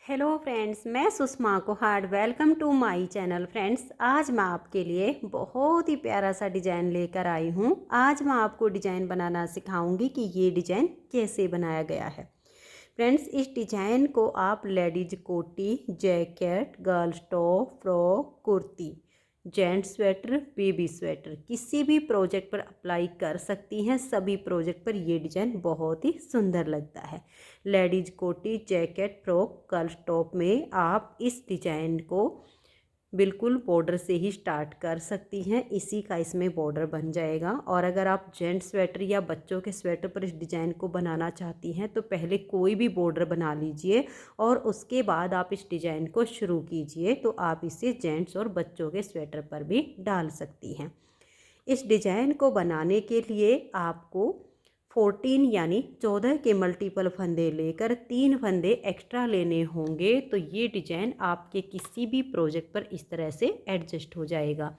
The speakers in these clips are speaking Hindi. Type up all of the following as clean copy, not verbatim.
हेलो फ्रेंड्स, मैं Sushma Kuhad. Welcome to my channel. Friends, आज मैं आपके लिए बहुत ही प्यारा सा डिज़ाइन लेकर आई हूँ। आज मैं आपको डिज़ाइन बनाना सिखाऊंगी कि ये डिज़ाइन कैसे बनाया गया है। फ्रेंड्स, इस डिज़ाइन को आप लेडीज कोटी, jacket, girls top, frock, kurti, gents sweater, baby sweater किसी भी प्रोजेक्ट पर अप्लाई कर सकती हैं। सभी प्रोजेक्ट पर ये डिज़ाइन बहुत ही सुंदर लगता है। लेडीज कोटी, जैकेट, फ्रॉक, गर्ल्स टॉप में आप इस डिज़ाइन को बिल्कुल बॉर्डर से ही स्टार्ट कर सकती हैं। इसी का इसमें बॉर्डर बन जाएगा। और अगर आप जेंट्स स्वेटर या बच्चों के स्वेटर पर इस डिज़ाइन को बनाना चाहती हैं तो पहले कोई भी बॉर्डर बना लीजिए और उसके बाद आप इस डिज़ाइन को शुरू कीजिए, तो आप इसे जेंट्स और बच्चों के स्वेटर पर भी डाल सकती हैं। इस डिज़ाइन को बनाने के लिए आपको 14 यानी 14 के मल्टीपल फंदे लेकर 3 फंदे एक्स्ट्रा लेने होंगे, तो ये डिज़ाइन आपके किसी भी प्रोजेक्ट पर इस तरह से एडजस्ट हो जाएगा।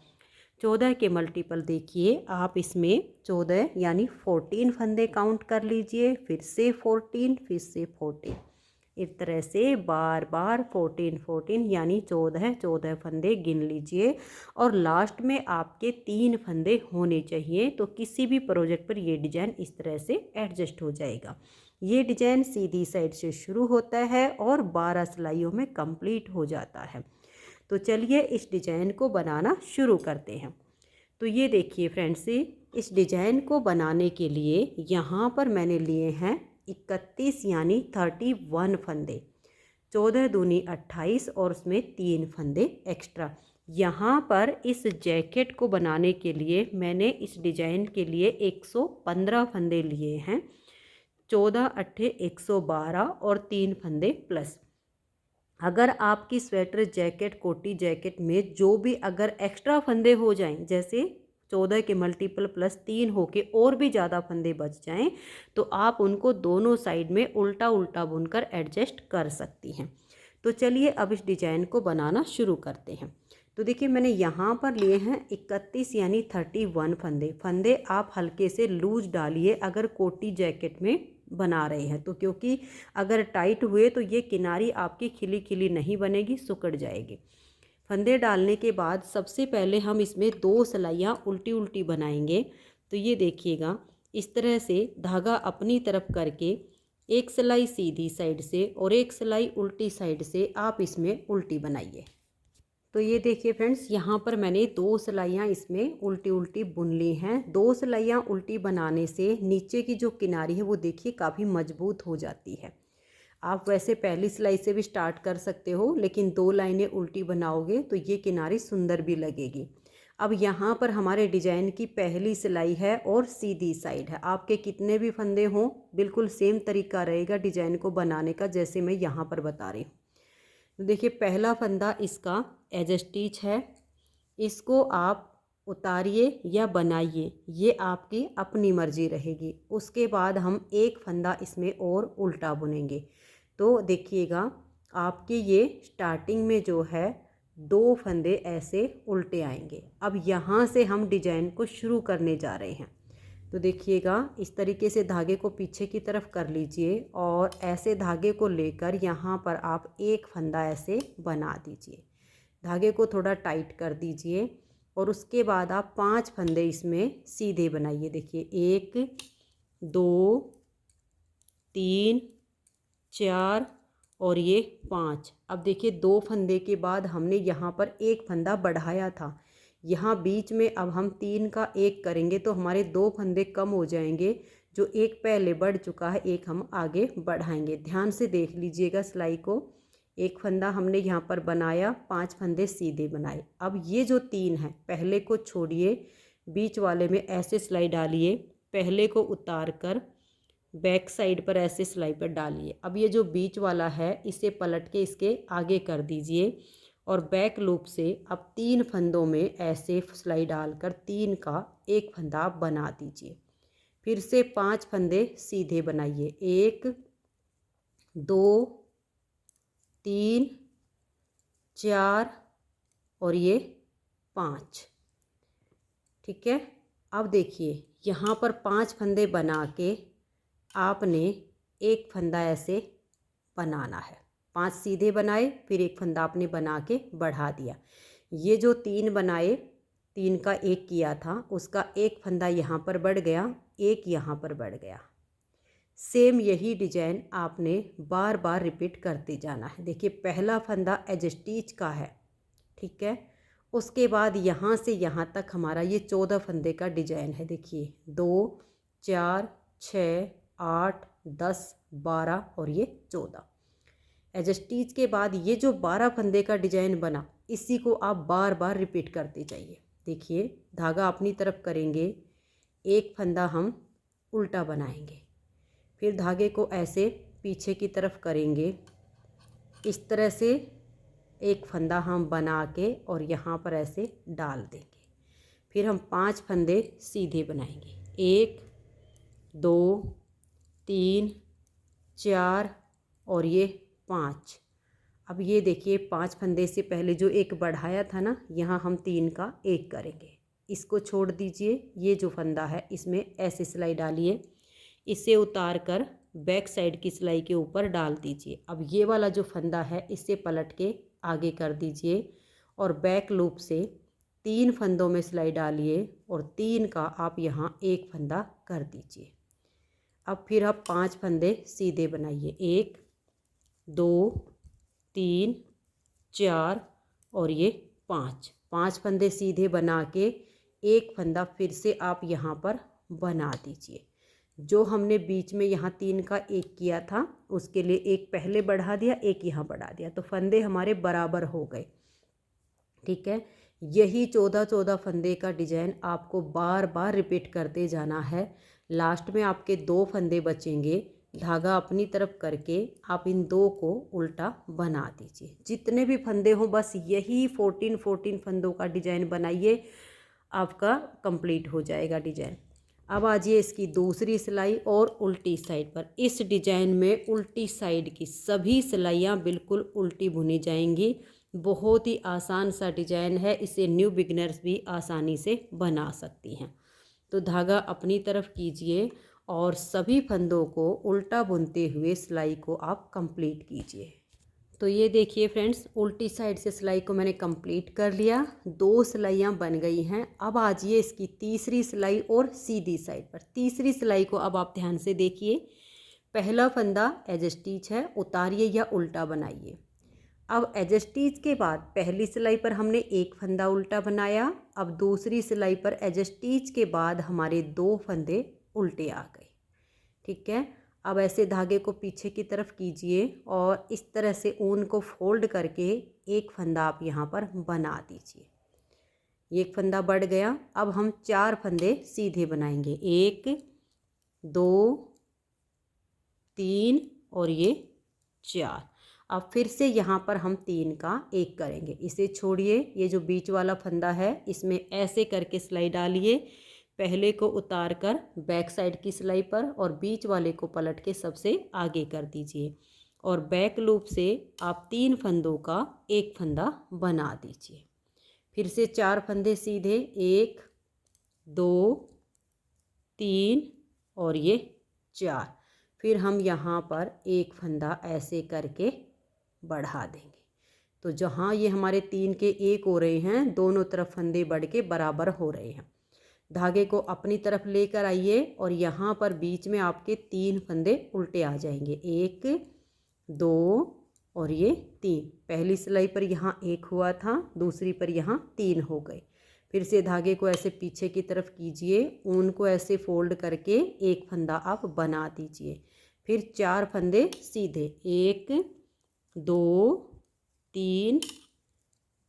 14 के मल्टीपल देखिए, आप इसमें 14 यानी 14 फंदे काउंट कर लीजिए, फिर से 14, फिर से 14। इस तरह से बार बार 14 14 यानी 14 14 फंदे गिन लीजिए और लास्ट में आपके 3 फंदे होने चाहिए, तो किसी भी प्रोजेक्ट पर ये डिज़ाइन इस तरह से एडजस्ट हो जाएगा। ये डिज़ाइन सीधी साइड से शुरू होता है और 12 सिलाइयों में कंप्लीट हो जाता है। तो चलिए इस डिज़ाइन को बनाना शुरू करते हैं। तो ये देखिए फ्रेंड्स, इस डिज़ाइन को बनाने के लिए यहाँ पर मैंने लिए हैं 31 यानी 31 फंदे। 14 दूनी 28 और उसमें 3 फंदे एक्स्ट्रा। यहाँ पर इस जैकेट को बनाने के लिए मैंने इस डिज़ाइन के लिए 115 फंदे लिए हैं। 14 अट्ठे 112 और 3 फंदे प्लस। अगर आपकी स्वेटर, जैकेट, कोटी जैकेट में जो भी अगर एक्स्ट्रा फंदे हो जाएं, जैसे 14 के मल्टीपल प्लस 3 होके और भी ज़्यादा फंदे बच जाएं, तो आप उनको दोनों साइड में उल्टा उल्टा बुनकर एडजस्ट कर सकती हैं। तो चलिए अब इस डिज़ाइन को बनाना शुरू करते हैं। तो देखिए मैंने यहाँ पर लिए हैं 31 यानी 31 फंदे। फंदे आप हल्के से लूज डालिए अगर कोटी जैकेट में बना रहे हैं तो, क्योंकि अगर टाइट हुए तो ये किनारी आपकी खिली खिली नहीं बनेगी, सिकुड़ जाएगी। फंदे डालने के बाद सबसे पहले हम इसमें 2 सिलाइयाँ उल्टी उल्टी बनाएंगे। तो ये देखिएगा, इस तरह से धागा अपनी तरफ करके एक सिलाई सीधी साइड से और एक सिलाई उल्टी साइड से आप इसमें उल्टी बनाइए। तो ये देखिए फ्रेंड्स, यहाँ पर मैंने 2 सिलाइयाँ इसमें उल्टी उल्टी बुन ली हैं। 2 सिलाइयाँ उल्टी बनाने से नीचे की जो किनारी है वो देखिए काफ़ी मजबूत हो जाती है। आप वैसे पहली सिलाई से भी स्टार्ट कर सकते हो, लेकिन 2 लाइनें उल्टी बनाओगे तो ये किनारी सुंदर भी लगेगी। अब यहाँ पर हमारे डिजाइन की पहली सिलाई है और सीधी साइड है। आपके कितने भी फंदे हों बिल्कुल सेम तरीका रहेगा डिजाइन को बनाने का, जैसे मैं यहाँ पर बता रही हूँ। तो देखिए पहला फंदा इसका एज स्टिच है, इसको आप उतारिए या बनाइए, ये आपकी अपनी मर्जी रहेगी। उसके बाद हम एक फंदा इसमें और उल्टा बुनेंगे। तो देखिएगा आपके ये स्टार्टिंग में जो है 2 फंदे ऐसे उल्टे आएंगे। अब यहाँ से हम डिजाइन को शुरू करने जा रहे हैं। तो देखिएगा इस तरीके से धागे को पीछे की तरफ कर लीजिए और ऐसे धागे को लेकर यहाँ पर आप एक फंदा ऐसे बना दीजिए। धागे को थोड़ा टाइट कर दीजिए और उसके बाद आप 5 फंदे इसमें सीधे बनाइए। देखिए 1 2 3 4 और ये 5। अब देखिए 2 फंदे के बाद हमने यहाँ पर एक फंदा बढ़ाया था, यहाँ बीच में अब हम 3 का 1 करेंगे तो हमारे 2 फंदे कम हो जाएंगे। जो एक पहले बढ़ चुका है एक हम आगे बढ़ाएंगे। ध्यान से देख लीजिएगा सिलाई को। एक फंदा हमने यहाँ पर बनाया, 5 फंदे सीधे बनाए। अब ये जो 3 है पहले को छोड़िए, बीच वाले में ऐसे सिलाई डालिए, पहले को उतार कर बैक साइड पर ऐसे सिलाई पर डालिए। अब ये जो बीच वाला है इसे पलट के इसके आगे कर दीजिए और बैक लूप से अब 3 फंदों में ऐसे सिलाई डालकर 3 का 1 फंदा बना दीजिए। फिर से 5 फंदे सीधे बनाइए, 1 2 3 4 और ये 5। ठीक है। अब देखिए यहाँ पर 5 फंदे बना के आपने एक फंदा ऐसे बनाना है। 5 सीधे बनाए, फिर एक फंदा आपने बना के बढ़ा दिया। ये जो 3 बनाए, 3 का 1 किया था, उसका एक फंदा यहाँ पर बढ़ गया, एक यहाँ पर बढ़ गया। सेम यही डिजाइन आपने बार बार रिपीट करते जाना है। देखिए पहला फंदा एज स्टिच का है, ठीक है। उसके बाद यहाँ से यहाँ तक हमारा ये 14 फंदे का डिजाइन है। देखिए 2 4 6 8 10 12 और ये 14। एज स्टिच के बाद ये जो 12 फंदे का डिजाइन बना, इसी को आप बार बार रिपीट करते जाइए। देखिए धागा अपनी तरफ करेंगे, एक फंदा हम उल्टा बनाएंगे, फिर धागे को ऐसे पीछे की तरफ करेंगे, इस तरह से एक फंदा हम बना के और यहाँ पर ऐसे डाल देंगे। फिर हम 5 फंदे सीधे बनाएंगे, 1 2 3 4 और ये 5। अब ये देखिए 5 फंदे से पहले जो एक बढ़ाया था ना, यहाँ हम 3 का 1 करेंगे, इसको छोड़ दीजिए। ये जो फंदा है इसमें ऐसे सिलाई डालिए, इसे उतार कर बैक साइड की सिलाई के ऊपर डाल दीजिए। अब ये वाला जो फंदा है इसे पलट के आगे कर दीजिए और बैक लूप से 3 फंदों में सिलाई डालिए और 3 का आप यहाँ 1 फंदा कर दीजिए। अब फिर आप 5 फंदे सीधे बनाइए, 1 2 3 4 और ये 5 फंदे सीधे बना के एक फंदा फिर से आप यहाँ पर बना दीजिए। जो हमने बीच में यहाँ 3 का 1 किया था, उसके लिए एक पहले बढ़ा दिया, एक यहाँ बढ़ा दिया, तो फंदे हमारे बराबर हो गए, ठीक है। यही 14 फंदे का डिजाइन आपको बार बार रिपीट करते जाना है। लास्ट में आपके 2 फंदे बचेंगे, धागा अपनी तरफ करके आप इन 2 को उल्टा बना दीजिए। जितने भी फंदे हों बस यही 14 फंदों का डिजाइन बनाइए, आपका कंप्लीट हो जाएगा डिजाइन। अब आ जाइए इसकी दूसरी सिलाई और उल्टी साइड पर। इस डिजाइन में उल्टी साइड की सभी सिलाइयाँ बिल्कुल उल्टी बुनी जाएंगी। बहुत ही आसान सा डिजाइन है, इसे न्यू बिगिनर्स भी आसानी से बना सकती हैं। तो धागा अपनी तरफ कीजिए और सभी फंदों को उल्टा बुनते हुए सिलाई को आप कंप्लीट कीजिए। तो ये देखिए फ्रेंड्स, उल्टी साइड से सिलाई को मैंने कंप्लीट कर लिया, 2 सिलाइयाँ बन गई हैं। अब आ जाइए इसकी तीसरी सिलाई और सीधी साइड पर। तीसरी सिलाई को अब आप ध्यान से देखिए, पहला फंदा एज स्टिच है, उतारिए या उल्टा बनाइए। अब एज स्टिच के बाद पहली सिलाई पर हमने एक फंदा उल्टा बनाया, अब दूसरी सिलाई पर एज स्टिच के बाद हमारे 2 फंदे उल्टे आ गए, ठीक है। अब ऐसे धागे को पीछे की तरफ कीजिए और इस तरह से ऊन को फोल्ड करके एक फंदा आप यहाँ पर बना दीजिए। एक फंदा बढ़ गया, अब हम 4 फंदे सीधे बनाएंगे, 1 2 3 और ये 4। अब फिर से यहाँ पर हम 3 का 1 करेंगे, इसे छोड़िए। ये जो बीच वाला फंदा है इसमें ऐसे करके सिलाई डालिए, पहले को उतार कर बैक साइड की सिलाई पर और बीच वाले को पलट के सबसे आगे कर दीजिए और बैक लूप से आप 3 फंदों का 1 फंदा बना दीजिए। फिर से 4 फंदे सीधे, 1 2 3 और ये 4। फिर हम यहाँ पर एक फंदा ऐसे करके बढ़ा देंगे। तो जहाँ ये हमारे 3 के 1 हो रहे हैं, दोनों तरफ फंदे बढ़ के बराबर हो रहे हैं। धागे को अपनी तरफ लेकर आइए और यहाँ पर बीच में आपके 3 फंदे उल्टे आ जाएंगे, 1 2 और ये 3। पहली सिलाई पर यहाँ 1 हुआ था, दूसरी पर यहाँ 3 हो गए। फिर से धागे को ऐसे पीछे की तरफ कीजिए, ऊन को ऐसे फोल्ड करके एक फंदा आप बना दीजिए। फिर 4 फंदे सीधे, 1 2 3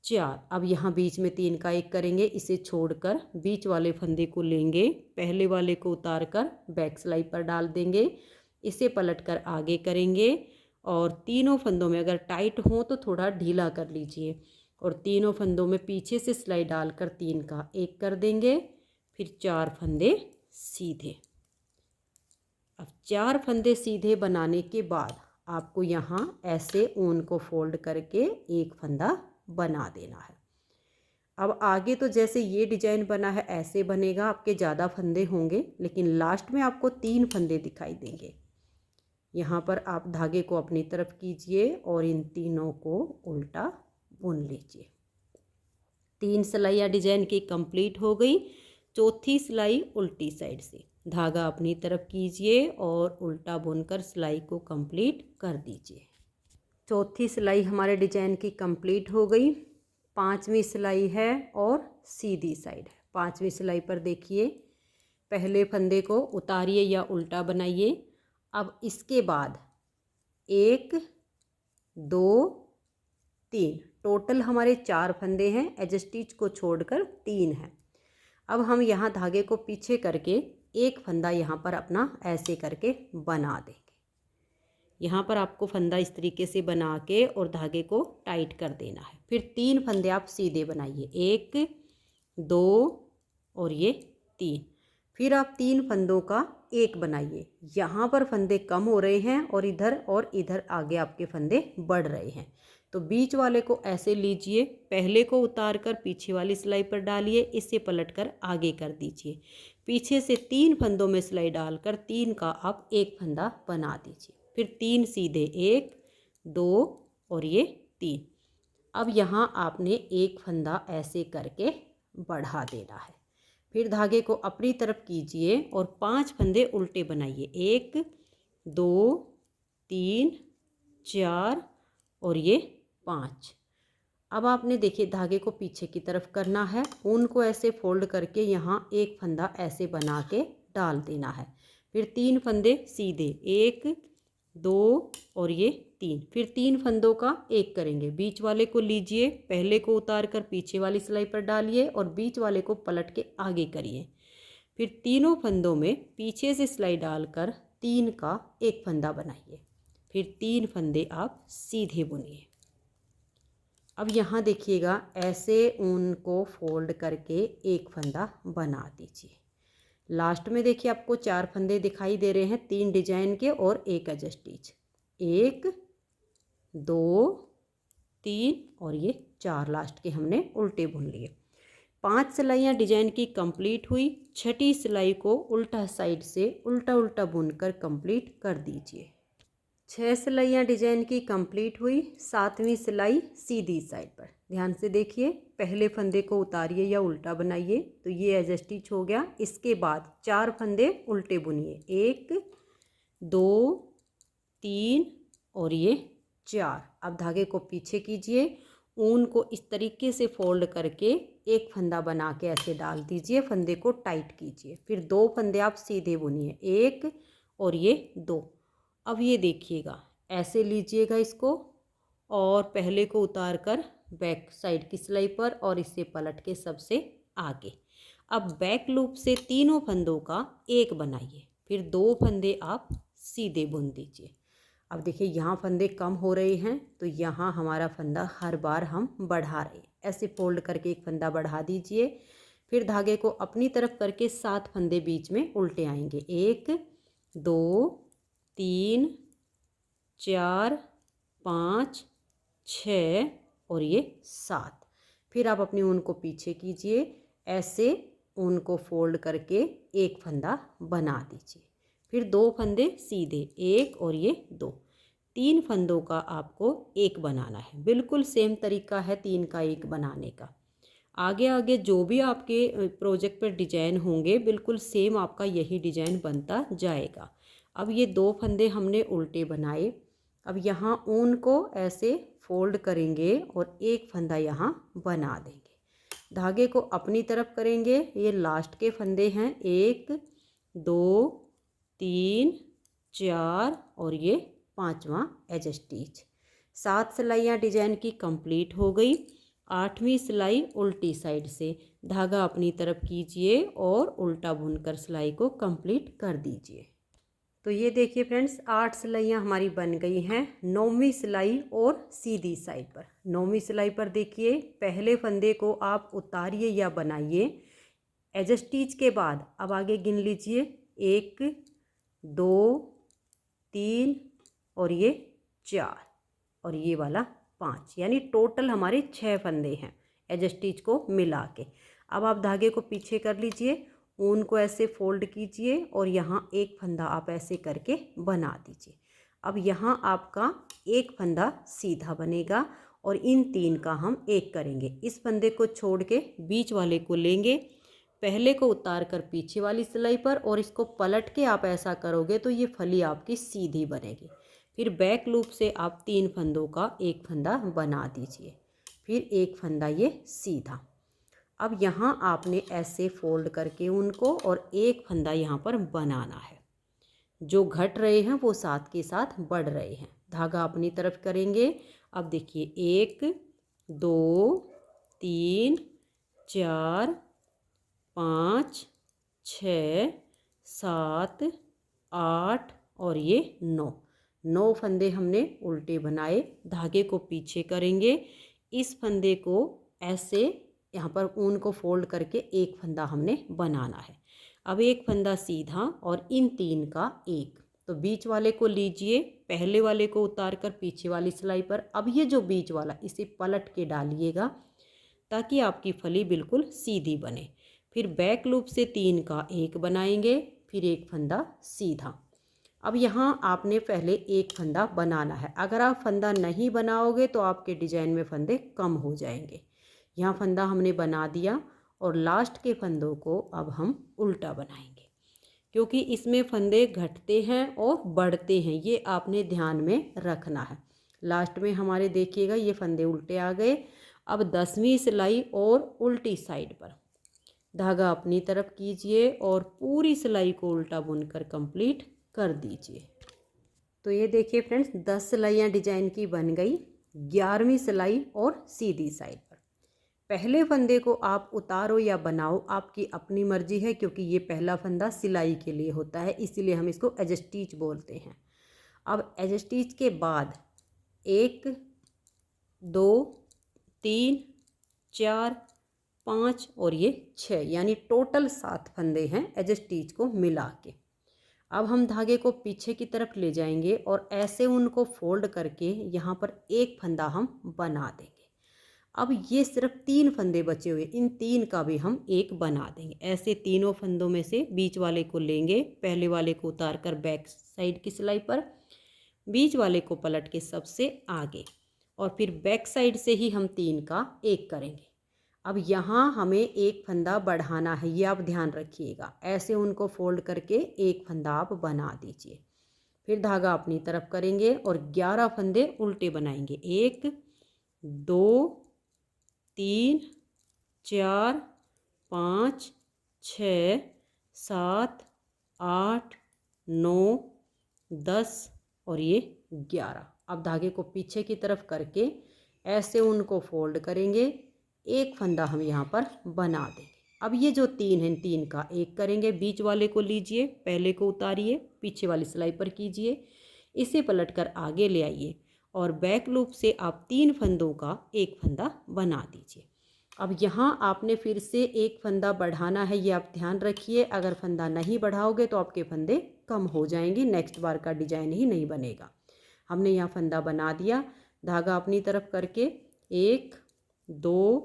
4। अब यहाँ बीच में 3 का 1 करेंगे, इसे छोड़कर बीच वाले फंदे को लेंगे, पहले वाले को उतार कर बैक सिलाई पर डाल देंगे, इसे पलट कर आगे करेंगे और तीनों फंदों में अगर टाइट हो तो थोड़ा ढीला कर लीजिए और तीनों फंदों में पीछे से सिलाई डालकर 3 का 1 कर देंगे। फिर 4 फंदे सीधे। अब 4 फंदे सीधे बनाने के बाद आपको यहाँ ऐसे ऊन को फोल्ड करके एक फंदा बना देना है। अब आगे तो जैसे ये डिजाइन बना है ऐसे बनेगा, आपके ज़्यादा फंदे होंगे लेकिन लास्ट में आपको 3 फंदे दिखाई देंगे। यहाँ पर आप धागे को अपनी तरफ कीजिए और इन तीनों को उल्टा बुन लीजिए। 3 सिलाइयाँ डिजाइन की कंप्लीट हो गई। चौथी सिलाई उल्टी साइड से धागा अपनी तरफ कीजिए और उल्टा बुनकर सिलाई को कंप्लीट कर दीजिए। चौथी सिलाई हमारे डिजाइन की कंप्लीट हो गई। 5वीं सिलाई है और सीधी साइड है। 5वीं सिलाई पर देखिए, पहले फंदे को उतारिए या उल्टा बनाइए। अब इसके बाद 1 2 3 टोटल हमारे 4 फंदे हैं, एज स्टिच को छोड़कर 3 हैं। अब हम यहाँ धागे को पीछे करके एक फंदा यहाँ पर अपना ऐसे करके बना देंगे। यहाँ पर आपको फंदा इस तरीके से बना के और धागे को टाइट कर देना है। फिर 3 फंदे आप सीधे बनाइए, 1 2 और ये 3। फिर आप 3 फंदों का एक बनाइए। यहाँ पर फंदे कम हो रहे हैं और इधर आगे आपके फंदे बढ़ रहे हैं, तो बीच वाले को ऐसे लीजिए, पहले को उतार कर पीछे वाली सिलाई पर डालिए, इसे पलटकर आगे कर दीजिए। पीछे से 3 फंदों में सिलाई डालकर 3 का आप एक फंदा बना दीजिए। फिर 3 सीधे, 1 2 और ये 3। अब यहाँ आपने एक फंदा ऐसे करके बढ़ा देना है। फिर धागे को अपनी तरफ कीजिए और 5 फंदे उल्टे बनाइए, 1 2 3 4 और ये 5। अब आपने देखिए धागे को पीछे की तरफ करना है, ऊन को ऐसे फोल्ड करके यहाँ एक फंदा ऐसे बना के डाल देना है। फिर 3 फंदे सीधे, 1 2 और ये 3। फिर 3 फंदों का एक करेंगे। बीच वाले को लीजिए, पहले को उतार कर पीछे वाली सिलाई पर डालिए और बीच वाले को पलट के आगे करिए। फिर तीनों फंदों में पीछे से सिलाई डालकर 3 का एक फंदा बनाइए। फिर 3 फंदे आप सीधे बुनिए। अब यहाँ देखिएगा, ऐसे ऊन को फोल्ड करके एक फंदा बना दीजिए। लास्ट में देखिए आपको 4 फंदे दिखाई दे रहे हैं, 3 डिजाइन के और एक एज स्टिच। 1 2 3 और ये 4 लास्ट के हमने उल्टे बुन लिए। 5 सिलाइयाँ डिजाइन की कंप्लीट हुई। 6ठी सिलाई को उल्टा साइड से उल्टा बुनकर कंप्लीट कर दीजिए। 6 सिलाइयाँ डिजाइन की कंप्लीट हुई। 7वीं सिलाई सीधी साइड पर ध्यान से देखिए, पहले फंदे को उतारिए या उल्टा बनाइए, तो ये एज स्टिच हो गया। इसके बाद 4 फंदे उल्टे बुनिए, 1 2 3 और ये 4। अब धागे को पीछे कीजिए, ऊन को इस तरीके से फोल्ड करके एक फंदा बना के ऐसे डाल दीजिए, फंदे को टाइट कीजिए। फिर 2 फंदे आप सीधे बुनिए, 1 और ये 2। अब ये देखिएगा, ऐसे लीजिएगा इसको और पहले को उतार कर बैक साइड की सिलाई पर और इसे पलट के सबसे आगे। अब बैक लूप से तीनों फंदों का एक बनाइए। फिर 2 फंदे आप सीधे बुन दीजिए। अब देखिए यहाँ फंदे कम हो रहे हैं, तो यहाँ हमारा फंदा हर बार हम बढ़ा रहे हैं। ऐसे फोल्ड करके एक फंदा बढ़ा दीजिए। फिर धागे को अपनी तरफ करके 7 फंदे बीच में उल्टे आएंगे, 1 2 3 4 5 6 और ये 7। फिर आप अपनी ऊन को पीछे कीजिए, ऐसे ऊन को फोल्ड करके एक फंदा बना दीजिए। फिर 2 फंदे सीधे, 1 और ये 2। 3 फंदों का आपको एक बनाना है। बिल्कुल सेम तरीका है 3 का एक बनाने का। आगे आगे जो भी आपके प्रोजेक्ट पर डिजाइन होंगे, बिल्कुल सेम आपका यही डिजाइन बनता जाएगा। अब ये 2 फंदे हमने उल्टे बनाए। अब यहाँ ऊन को ऐसे फोल्ड करेंगे और एक फंदा यहाँ बना देंगे। धागे को अपनी तरफ करेंगे, ये लास्ट के फंदे हैं, 1 2 3 4 और ये 5वां एज स्टिच। 7 सिलाइयाँ डिजाइन की कंप्लीट हो गई। 8वीं सिलाई उल्टी साइड से धागा अपनी तरफ कीजिए और उल्टा बुनकर सिलाई को कंप्लीट कर दीजिए। तो ये देखिए फ्रेंड्स, 8 सिलाइयाँ हमारी बन गई हैं। 9वीं सिलाई और सीधी साइड पर। 9वीं सिलाई पर देखिए, पहले फंदे को आप उतारिए या बनाइए। एज स्टिच के बाद अब आगे गिन लीजिए, 1 2 3 और ये 4 और ये वाला 5, यानी टोटल हमारे 6 फंदे हैं एज स्टिच को मिला के। अब आप धागे को पीछे कर लीजिए, ऊन को ऐसे फोल्ड कीजिए और यहाँ एक फंदा आप ऐसे करके बना दीजिए। अब यहाँ आपका एक फंदा सीधा बनेगा और इन 3 का हम एक करेंगे। इस फंदे को छोड़ के बीच वाले को लेंगे, पहले को उतार कर पीछे वाली सिलाई पर, और इसको पलट के आप ऐसा करोगे तो ये फली आपकी सीधी बनेगी। फिर बैक लूप से आप 3 फंदों का एक फंदा बना दीजिए, फिर एक फंदा ये सीधा। अब यहाँ आपने ऐसे फोल्ड करके उनको और एक फंदा यहाँ पर बनाना है। जो घट रहे हैं वो साथ के साथ बढ़ रहे हैं। धागा अपनी तरफ करेंगे। अब देखिए 1 2 3 4 5 6 7 8 और ये 9 फंदे हमने उल्टे बनाए। धागे को पीछे करेंगे, इस फंदे को ऐसे यहाँ पर ऊन को फोल्ड करके एक फंदा हमने बनाना है। अब एक फंदा सीधा और इन 3 का एक, तो बीच वाले को लीजिए, पहले वाले को उतार कर पीछे वाली सिलाई पर। अब ये जो बीच वाला इसे पलट के डालिएगा ताकि आपकी फली बिल्कुल सीधी बने। फिर बैक लूप से 3 का एक बनाएंगे, फिर एक फंदा सीधा। अब यहाँ आपने पहले एक फंदा बनाना है। अगर आप फंदा नहीं बनाओगे तो आपके डिजाइन में फंदे कम हो जाएंगे। यहाँ फंदा हमने बना दिया और लास्ट के फंदों को अब हम उल्टा बनाएंगे, क्योंकि इसमें फंदे घटते हैं और बढ़ते हैं, ये आपने ध्यान में रखना है। लास्ट में हमारे देखिएगा ये फंदे उल्टे आ गए। अब 10वीं सिलाई और उल्टी साइड पर धागा अपनी तरफ कीजिए और पूरी सिलाई को उल्टा बुनकर कंप्लीट कर दीजिए। तो ये देखिए फ्रेंड्स, 10 सिलाइयाँ डिजाइन की बन गई। 11वीं सिलाई और सीधी साइड पर पहले फंदे को आप उतारो या बनाओ, आपकी अपनी मर्जी है, क्योंकि ये पहला फंदा सिलाई के लिए होता है, इसीलिए हम इसको एज स्टिच बोलते हैं। अब एज स्टिच के बाद 1 2 3 4 5 और ये 6, यानी टोटल 7 फंदे हैं एज स्टिच को मिला के। अब हम धागे को पीछे की तरफ ले जाएंगे और ऐसे उनको फोल्ड करके यहाँ पर एक फंदा हम बना देंगे। अब ये सिर्फ 3 फंदे बचे हुए, इन 3 का भी हम एक बना देंगे। ऐसे तीनों फंदों में से बीच वाले को लेंगे, पहले वाले को उतार कर बैक साइड की सिलाई पर, बीच वाले को पलट के सबसे आगे, और फिर बैक साइड से ही हम 3 का एक करेंगे। अब यहाँ हमें एक फंदा बढ़ाना है, ये आप ध्यान रखिएगा। ऐसे उनको फोल्ड करके एक फंदा आप बना दीजिए, फिर धागा अपनी तरफ करेंगे और 11 फंदे उल्टे बनाएंगे। 1 2 3 4 5 6 7 8 9 10 और ये 11। अब धागे को पीछे की तरफ करके ऐसे उनको फोल्ड करेंगे, एक फंदा हम यहाँ पर बना देंगे। अब ये जो 3 हैं, 3 का एक करेंगे। बीच वाले को लीजिए, पहले को उतारिए, पीछे वाली सिलाई पर कीजिए, इसे पलटकर आगे ले आइए और बैक लूप से आप 3 फंदों का एक फंदा बना दीजिए। अब यहाँ आपने फिर से एक फंदा बढ़ाना है, ये आप ध्यान रखिए। अगर फंदा नहीं बढ़ाओगे तो आपके फंदे कम हो जाएंगे, नेक्स्ट बार का डिजाइन ही नहीं बनेगा। हमने यहाँ फंदा बना दिया, धागा अपनी तरफ करके 1 2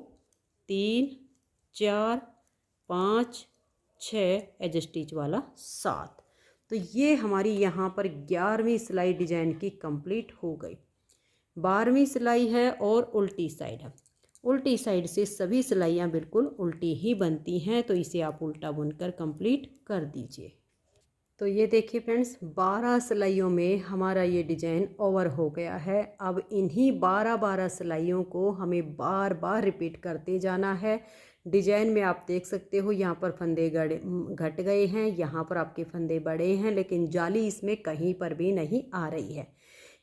3 4 5 6 एज स्टिच वाला 7। तो ये हमारी यहाँ पर 11वीं सिलाई डिजाइन की कंप्लीट हो गई। 12वीं सिलाई है और उल्टी साइड है। उल्टी साइड से सभी सिलाइयाँ बिल्कुल उल्टी ही बनती हैं, तो इसे आप उल्टा बुनकर कंप्लीट कर दीजिए। तो ये देखिए फ्रेंड्स, 12 सिलाइयों में हमारा ये डिजाइन ओवर हो गया है। अब इन्हीं 12 सिलाइयों को हमें बार बार रिपीट करते जाना है। डिजाइन में आप देख सकते हो यहाँ पर फंदे घट गए हैं, यहाँ पर आपके फंदे बड़े हैं, लेकिन जाली इसमें कहीं पर भी नहीं आ रही है।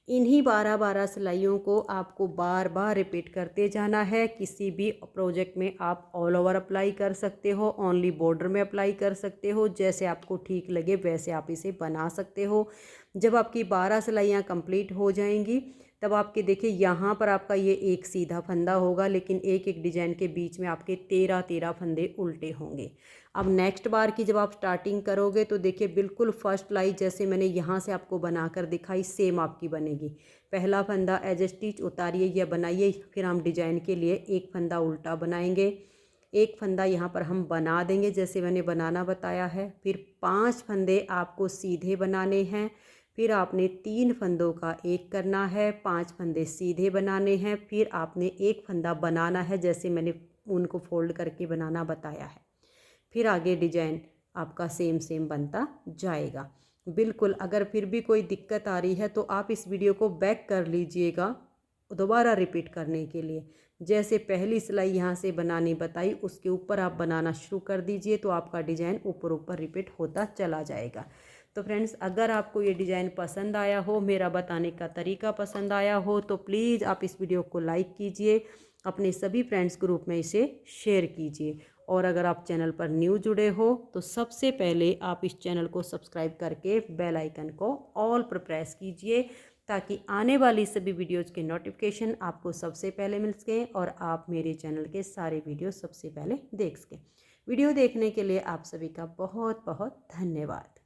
इन्हीं 12 सिलाइयों को आपको बार बार रिपीट करते जाना है। किसी भी प्रोजेक्ट में आप ऑल ओवर अप्लाई कर सकते हो, ओनली बॉर्डर में अप्लाई कर सकते हो, जैसे आपको ठीक लगे वैसे आप इसे बना सकते हो। जब आपकी 12 सिलाइयाँ कंप्लीट हो जाएंगी तब आपके देखिए यहाँ पर आपका ये एक सीधा फंदा होगा, लेकिन एक एक डिजाइन के बीच में आपके 13 फंदे उल्टे होंगे। अब नेक्स्ट बार की जब आप स्टार्टिंग करोगे तो देखिए बिल्कुल फर्स्ट लाई जैसे मैंने यहाँ से आपको बनाकर दिखाई सेम आपकी बनेगी। पहला फंदा एज स्टिच उतारिए या बनाइए, फिर हम डिजाइन के लिए एक फंदा उल्टा बनाएंगे, एक फंदा यहाँ पर हम बना देंगे जैसे मैंने बनाना बताया है। फिर 5 फंदे आपको सीधे बनाने हैं, फिर आपने 3 फंदों का एक करना है, 5 फंदे सीधे बनाने हैं, फिर आपने एक फंदा बनाना है जैसे मैंने उनको फोल्ड करके बनाना बताया है। फिर आगे डिजाइन आपका सेम बनता जाएगा। बिल्कुल, अगर फिर भी कोई दिक्कत आ रही है तो आप इस वीडियो को बैक कर लीजिएगा दोबारा रिपीट करने के लिए। जैसे पहली सिलाई यहाँ से बनानी बताई उसके ऊपर आप बनाना शुरू कर दीजिए तो आपका डिज़ाइन ऊपर ऊपर रिपीट होता चला जाएगा। तो फ्रेंड्स, अगर आपको ये डिज़ाइन पसंद आया हो, मेरा बताने का तरीका पसंद आया हो, तो प्लीज़ आप इस वीडियो को लाइक कीजिए, अपने सभी फ्रेंड्स ग्रुप में इसे शेयर कीजिए। और अगर आप चैनल पर न्यू जुड़े हो तो सबसे पहले आप इस चैनल को सब्सक्राइब करके बेल आइकन को ऑल पर प्रेस कीजिए ताकि आने वाली सभी वीडियोज़ के नोटिफिकेशन आपको सबसे पहले मिल सकें और आप मेरे चैनल के सारे वीडियो सबसे पहले देख सकें। वीडियो देखने के लिए आप सभी का बहुत बहुत धन्यवाद।